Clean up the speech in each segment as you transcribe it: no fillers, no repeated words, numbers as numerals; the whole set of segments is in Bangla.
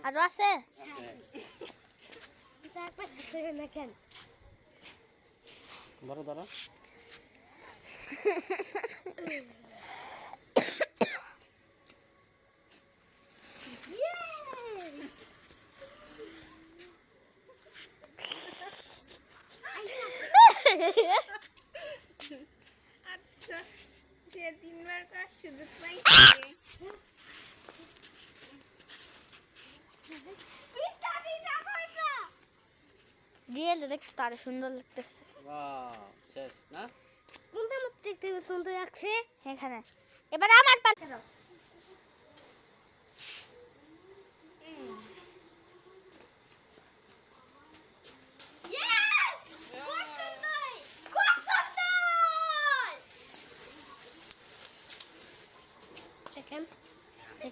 আরো আছে ধরো ধরো আচ্ছা সে 3 বার করার সুযোগ পাই রিয়েল দেখতে তো আরো সুন্দর লাগতেছে। ওয়াও শেষ না কোনটা আমার দেখতে সুন্দর লাগছে এখানে। এবার আমার পাতে দাও।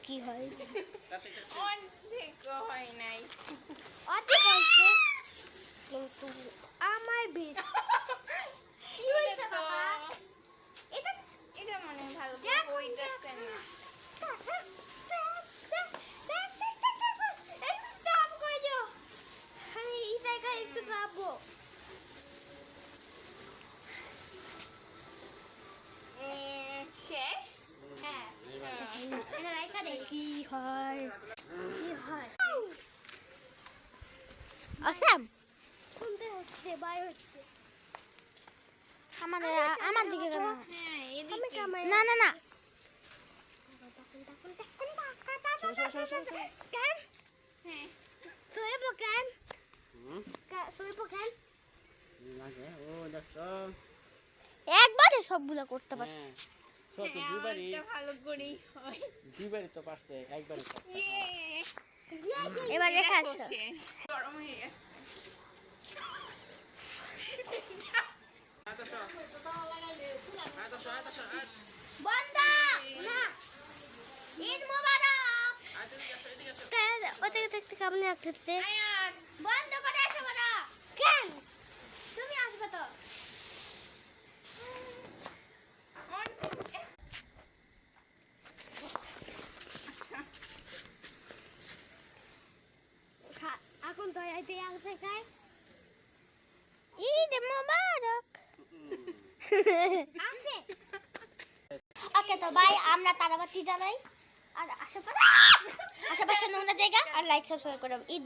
কি হয় অর্ধেক হয় নাই অর্ধেক হয়েছে কিন্তু আমার বেশ কি হয়েছে বাবা এটা এটা মনে হয় ভালো করে হইতেছে না একটু যাবো শেষ হ্যাঁ এটা রাইখা দে কি হয় কি হয় আসাম কোনটা হচ্ছে বাই হচ্ছে আমার দিকে কেন হ্যাঁ এদিকে না না না কেন হ্যাঁ সোয়েব কেন সোয়েব কেন লাগে ও দেখো একবারে সবগুলা করতে পারছি সব তো দুবারই এটা ভালো করেই হয় দুবারই তো পারছে একবারই তো এবার রেখে আসো শেষ গরম হয়ে গেছে বন্ধ না ঈদ মোবারক ওটা দেখতে কেমন লাগতেছে আয়াত বন্ধ করে আসো বড় কেন তুমি আসবে তো এখন তো আইতে আসবে গায় ঈদ মোবারক আছে ওকে তো ভাই আমরা তারাবাতি জ্বালাই আর আশেপাশে নোংরা জায়গা আর লাইক সাবস্ক্রাইব করব ঈদ